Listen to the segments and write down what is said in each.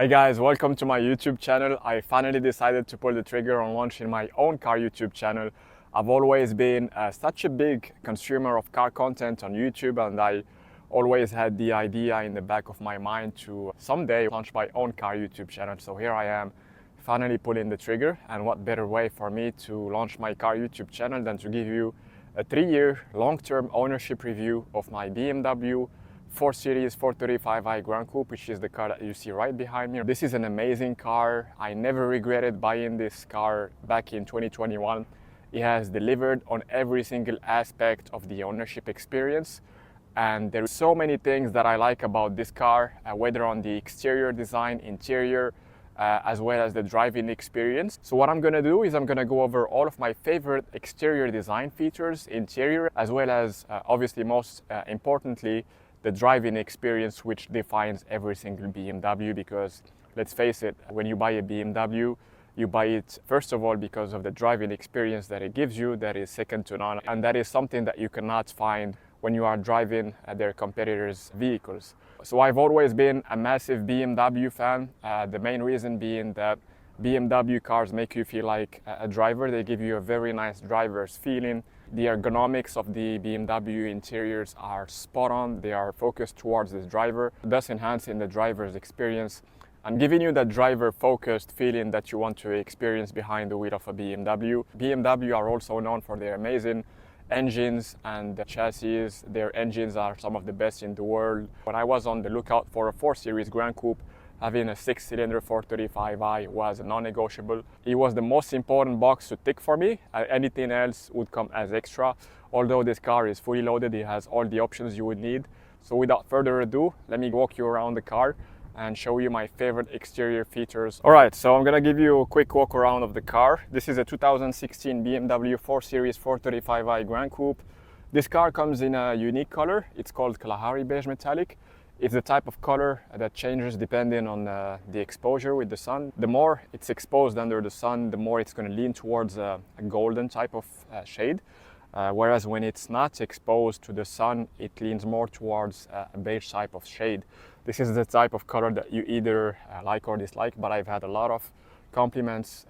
Hey guys, welcome to my YouTube channel. I finally decided to pull the trigger on launching my own car YouTube channel. I've always been such a big consumer of car content on YouTube, and I always had the idea in the back of my mind to someday launch my own car YouTube channel. So here I am, finally pulling the trigger, and what better way for me to launch my car YouTube channel than to give you a 3-year long-term ownership review of my BMW 4 Series 435i Gran Coupe, which is the car that you see right behind me. This is an amazing car. I never regretted buying this car back in 2021. It has delivered on every single aspect of the ownership experience. And there are so many things that I like about this car, whether on the exterior design, interior, as well as the driving experience. So what I'm gonna do is I'm gonna go over all of my favorite exterior design features, interior, as well as obviously most importantly, the driving experience, which defines every single BMW. Because let's face it, when you buy a BMW, you buy it first of all because of the driving experience that it gives you, that is second to none, and that is something that you cannot find when you are driving their competitors' vehicles. So I've always been a massive BMW fan, the main reason being that BMW cars make you feel like a driver. They give you a very nice driver's feeling. The ergonomics of the BMW interiors are spot on. They are focused towards the driver, thus enhancing the driver's experience and giving you that driver-focused feeling that you want to experience behind the wheel of a BMW. BMW are also known for their amazing engines and chassis. Their engines are some of the best in the world. When I was on the lookout for a 4 Series Gran Coupe, having a 6-cylinder 435i was a non-negotiable. It was the most important box to tick for me. Anything else would come as extra. Although this car is fully loaded, it has all the options you would need. So without further ado, let me walk you around the car and show you my favorite exterior features. All right, so I'm gonna give you a quick walk around of the car. This is a 2016 BMW 4 Series 435i Gran Coupe. This car comes in a unique color. It's called Kalahari Beige Metallic. It's the type of color that changes depending on the exposure with the sun. The more it's exposed under the sun, the more it's going to lean towards a golden type of shade. Whereas when it's not exposed to the sun, it leans more towards a beige type of shade. This is the type of color that you either like or dislike, but I've had a lot of compliments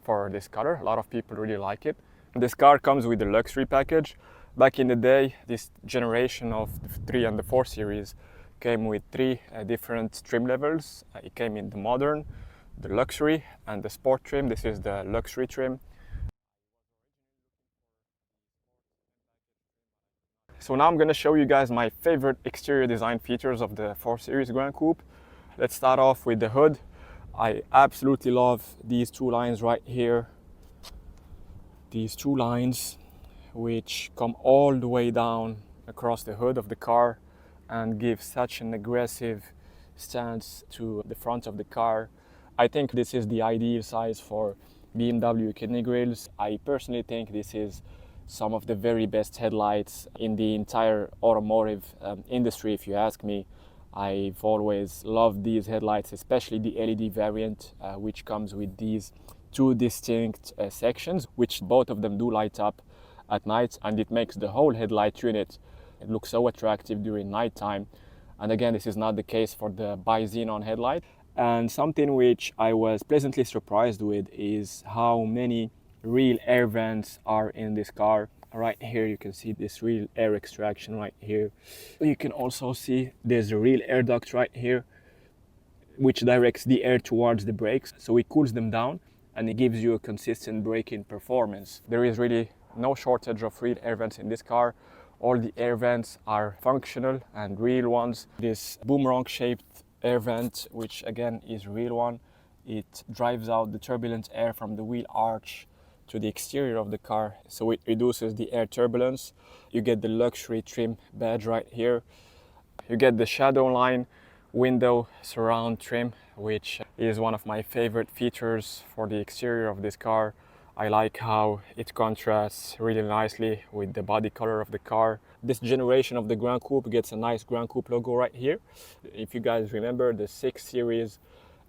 for this color. A lot of people really like it. This car comes with the luxury package. Back in the day, this generation of the 3 and the 4 Series came with 3 different trim levels. It came in the modern, the luxury, and the sport trim. This is the luxury trim. So now I'm going to show you guys my favorite exterior design features of the 4 Series Gran Coupe. Let's start off with the hood. I absolutely love these 2 lines right here. These 2 lines which come all the way down across the hood of the car and give such an aggressive stance to the front of the car. I think this is the ideal size for BMW kidney grills. I personally think this is some of the very best headlights in the entire automotive industry, if you ask me. I've always loved these headlights, especially the LED variant, which comes with these 2 distinct sections, which both of them do light up at night, and it makes the whole headlight unit, it looks so attractive during nighttime. And again, this is not the case for the bi-xenon headlight. And something which I was pleasantly surprised with is how many real air vents are in this car. Right here you can see this real air extraction right here. You can also see there's a real air duct right here which directs the air towards the brakes, so it cools them down and it gives you a consistent braking performance. There is really no shortage of real air vents in this car. All the air vents are functional and real ones. This boomerang shaped air vent, which again is a real one, it drives out the turbulent air from the wheel arch to the exterior of the car, so it reduces the air turbulence. You get the luxury trim badge right here. You get the shadow line window surround trim, which is one of my favorite features for the exterior of this car. I like how it contrasts really nicely with the body color of the car. This generation of the Gran Coupe gets a nice Gran Coupe logo right here. If you guys remember, the 6 Series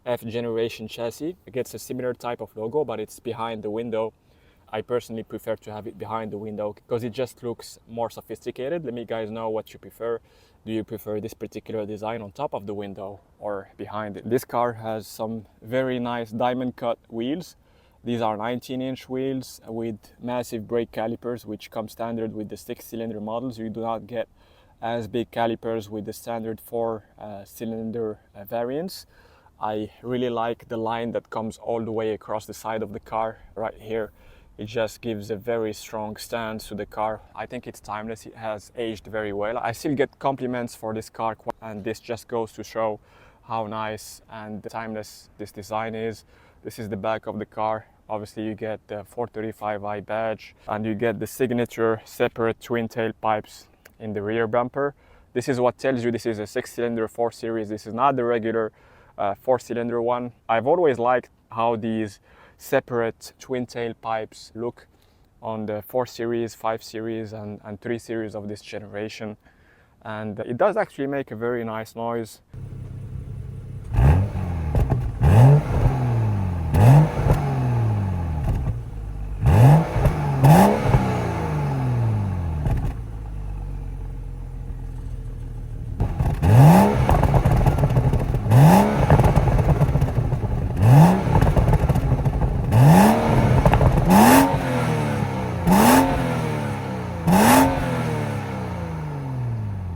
F generation chassis, it gets a similar type of logo, but it's behind the window. I personally prefer to have it behind the window because it just looks more sophisticated. Let me guys know what you prefer. Do you prefer this particular design on top of the window or behind it? This car has some very nice diamond cut wheels. These are 19-inch wheels with massive brake calipers, which come standard with the 6-cylinder models. You do not get as big calipers with the standard 4-cylinder variants. I really like the line that comes all the way across the side of the car right here. It just gives a very strong stance to the car. I think it's timeless. It has aged very well. I still get compliments for this car, and this just goes to show how nice and timeless this design is. This is the back of the car. Obviously you get the 435i badge, and you get the signature separate twin tail pipes in the rear bumper. This is what tells you this is a 6-cylinder 4 Series. This is not the regular 4-cylinder one. I've always liked how these separate twin tail pipes look on the 4 Series, 5 Series and 3 Series of this generation, and it does actually make a very nice noise.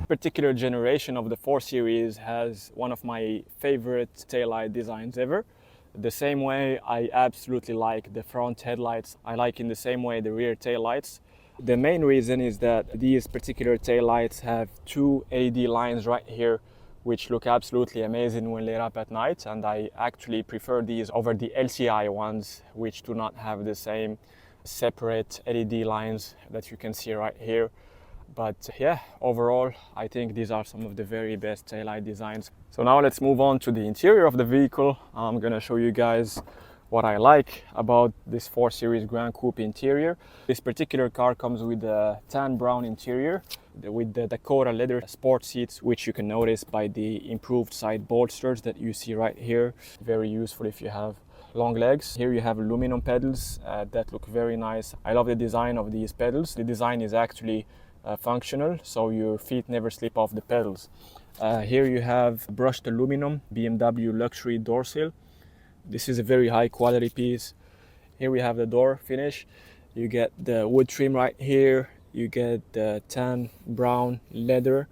Particular generation of the 4 Series has one of my favorite taillight designs ever. The same way I absolutely like the front headlights, I like in the same way the rear taillights. The main reason is that these particular taillights have two LED lines right here, which look absolutely amazing when lit up at night, and I actually prefer these over the LCI ones, which do not have the same separate LED lines that you can see right here. But yeah, overall, I think these are some of the very best taillight designs. So now let's move on to the interior of the vehicle. I'm gonna show you guys what I like about this 4 Series Gran Coupe interior. This particular car comes with a tan brown interior with the Dakota leather sport seats, which you can notice by the improved side bolsters that you see right here. Very useful if you have long legs. Here you have aluminum pedals that look very nice. I love the design of these pedals. The design is actually functional, so your feet never slip off the pedals. Here you have brushed aluminum BMW luxury door sill. This is a very high quality piece. Here we have the door finish. You get the wood trim right here. You get the tan brown leather.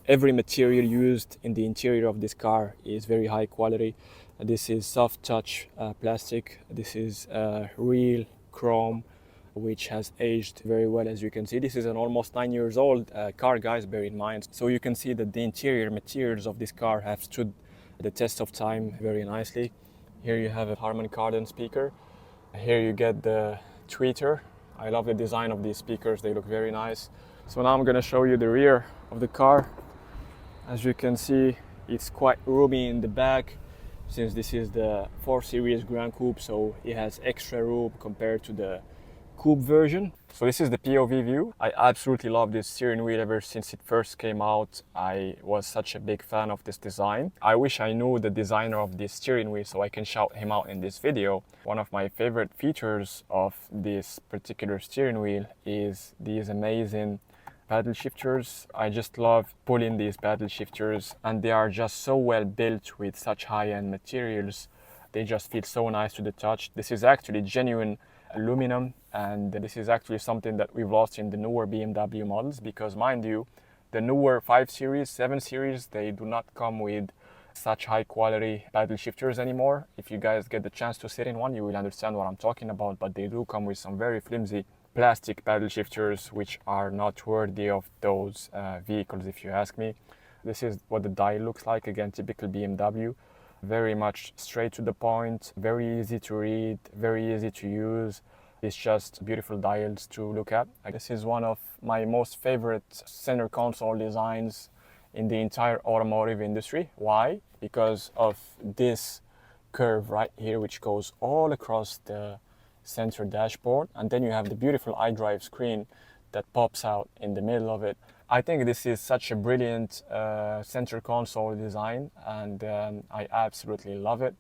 Every material used in the interior of this car is very high quality. This is soft touch plastic. This is real chrome, which has aged very well. As you can see, this is an almost 9 years old car, guys, bear in mind. So you can see that the interior materials of this car have stood the test of time very nicely. Here you have a Harman Kardon speaker. Here you get the tweeter. I love the design of these speakers, they look very nice. So now I'm going to show you the rear of the car. As you can see, it's quite roomy in the back, since this is the 4 Series Gran Coupe, so it has extra room compared to the Coupe version. So this is the POV view. I absolutely love this steering wheel. Ever since it first came out, I was such a big fan of this design. I wish I knew the designer of this steering wheel so I can shout him out in this video. One of my favorite features of this particular steering wheel is these amazing paddle shifters. I just love pulling these paddle shifters, and they are just so well built with such high-end materials. They just feel so nice to the touch. This is actually genuine aluminum, and this is actually something that we've lost in the newer BMW models, because mind you, the newer 5 Series, 7 Series, they do not come with such high quality paddle shifters anymore. If you guys get the chance to sit in one, you will understand what I'm talking about, but they do come with some very flimsy plastic paddle shifters, which are not worthy of those vehicles, if you ask me. This is what the dial looks like. Again, typical BMW. Very much straight to the point, very easy to read, very easy to use. It's just beautiful dials to look at. This is one of my most favorite center console designs in the entire automotive industry. Why? Because of this curve right here, which goes all across the center dashboard, and then you have the beautiful iDrive screen that pops out in the middle of it. I think this is such a brilliant center console design, and I absolutely love it.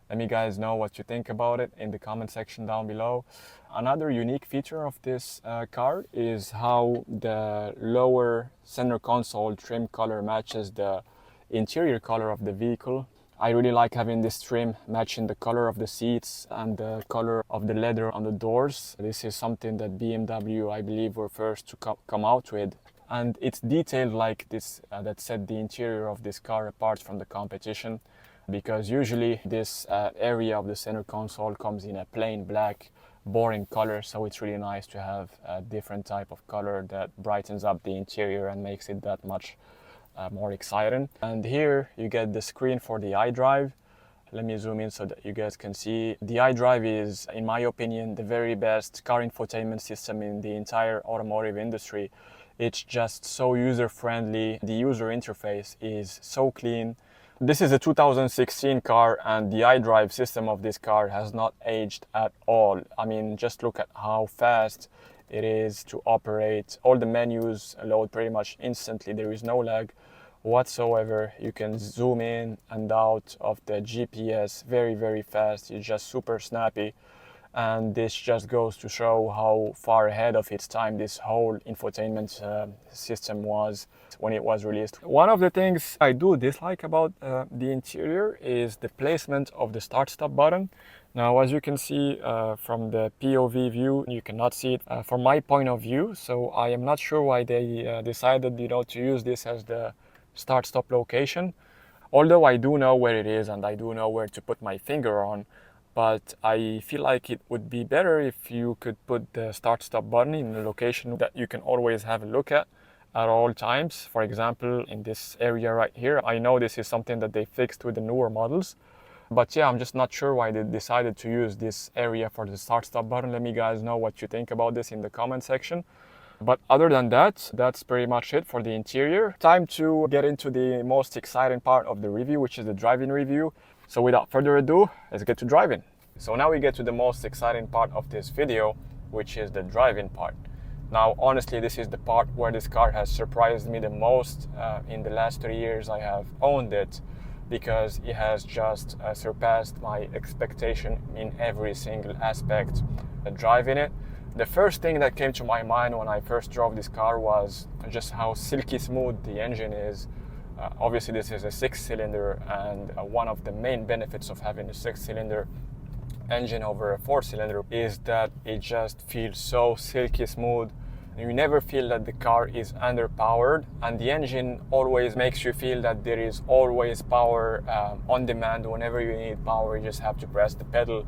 Let me guys know what you think about it in the comment section down below. Another unique feature of this car is how the lower center console trim color matches the interior color of the vehicle. I really like having this trim matching the color of the seats and the color of the leather on the doors. This is something that BMW, I believe, were first to come out with. And it's detailed like this that set the interior of this car apart from the competition, because usually this area of the center console comes in a plain black boring color, so it's really nice to have a different type of color that brightens up the interior and makes it that much more exciting. And here you get the screen for the iDrive. Let me zoom in so that you guys can see. The iDrive is, in my opinion, the very best car infotainment system in the entire automotive industry. It's just so user-friendly. The user interface is so clean. This is a 2016 car, and the iDrive system of this car has not aged at all. I mean, just look at how fast it is to operate. All the menus load pretty much instantly. There is no lag whatsoever. You can zoom in and out of the GPS very, very fast. It's just super snappy. And this just goes to show how far ahead of its time this whole infotainment system was when it was released. One of the things I do dislike about the interior is the placement of the start-stop button. Now, as you can see from the POV view, you cannot see it from my point of view. So I am not sure why they decided, to use this as the start-stop location. Although I do know where it is and I do know where to put my finger on. But I feel like it would be better if you could put the start-stop button in a location that you can always have a look at all times. For example, in this area right here, I know this is something that they fixed with the newer models. But yeah, I'm just not sure why they decided to use this area for the start-stop button. Let me guys know what you think about this in the comment section. But other than that, that's pretty much it for the interior. Time to get into the most exciting part of the review, which is the driving review. So without further ado, let's get to driving. So now we get to the most exciting part of this video, which is the driving part. Now, honestly, this is the part where this car has surprised me the most in the last 3 years I have owned it, because it has just surpassed my expectation in every single aspect driving it. The first thing that came to my mind when I first drove this car was just how silky smooth the engine is. Obviously, this is a 6-cylinder, and one of the main benefits of having a 6-cylinder engine over a 4-cylinder is that it just feels so silky smooth. You never feel that the car is underpowered, and the engine always makes you feel that there is always power on demand. Whenever you need power, you just have to press the pedal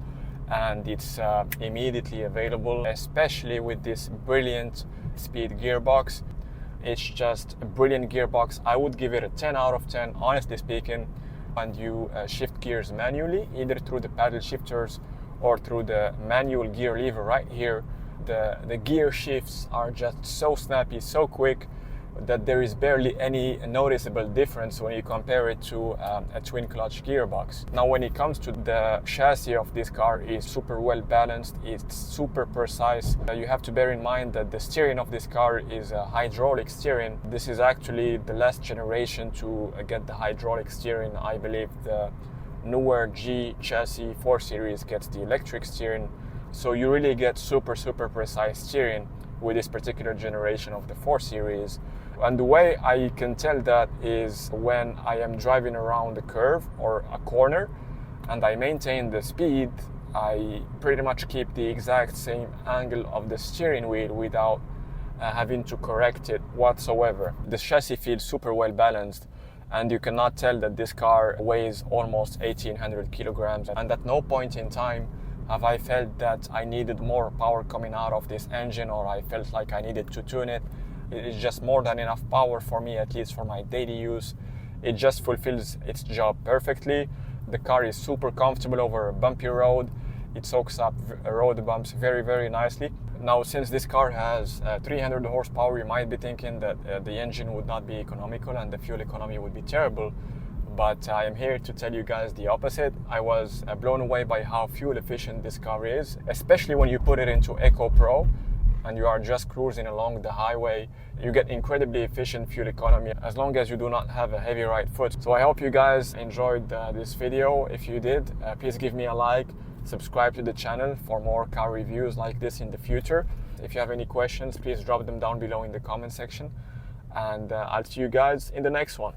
and it's immediately available, especially with this brilliant speed gearbox. It's just a brilliant gearbox. I would give it a 10 out of 10, honestly speaking. And you shift gears manually, either through the paddle shifters or through the manual gear lever right here. The gear shifts are just so snappy, so quick, that there is barely any noticeable difference when you compare it to a twin clutch gearbox. Now, when it comes to the chassis of this car, is super well balanced, it's super precise. You have to bear in mind that the steering of this car is a hydraulic steering. This is actually the last generation to get the hydraulic steering. I believe the newer G chassis 4 Series gets the electric steering. So you really get super precise steering with this particular generation of the 4 Series. And the way I can tell that is when I am driving around a curve or a corner and I maintain the speed, I pretty much keep the exact same angle of the steering wheel without having to correct it whatsoever. The chassis feels super well balanced, and you cannot tell that this car weighs almost 1800 kilograms. And at no point in time have I felt that I needed more power coming out of this engine, or I felt like I needed to tune it. It's just more than enough power for me, at least for my daily use. It just fulfills its job perfectly. The car is super comfortable over a bumpy road. It soaks up road bumps very nicely. Now, since this car has 300 horsepower, you might be thinking that the engine would not be economical and the fuel economy would be terrible. But I am here to tell you guys the opposite. I was blown away by how fuel efficient this car is, especially when you put it into Eco Pro. and you are just cruising along the highway, you get incredibly efficient fuel economy as long as you do not have a heavy right foot. So I hope you guys enjoyed this video. If you did, please give me a like, subscribe to the channel for more car reviews like this in the future. If you have any questions, please drop them down below in the comment section, and I'll see you guys in the next one.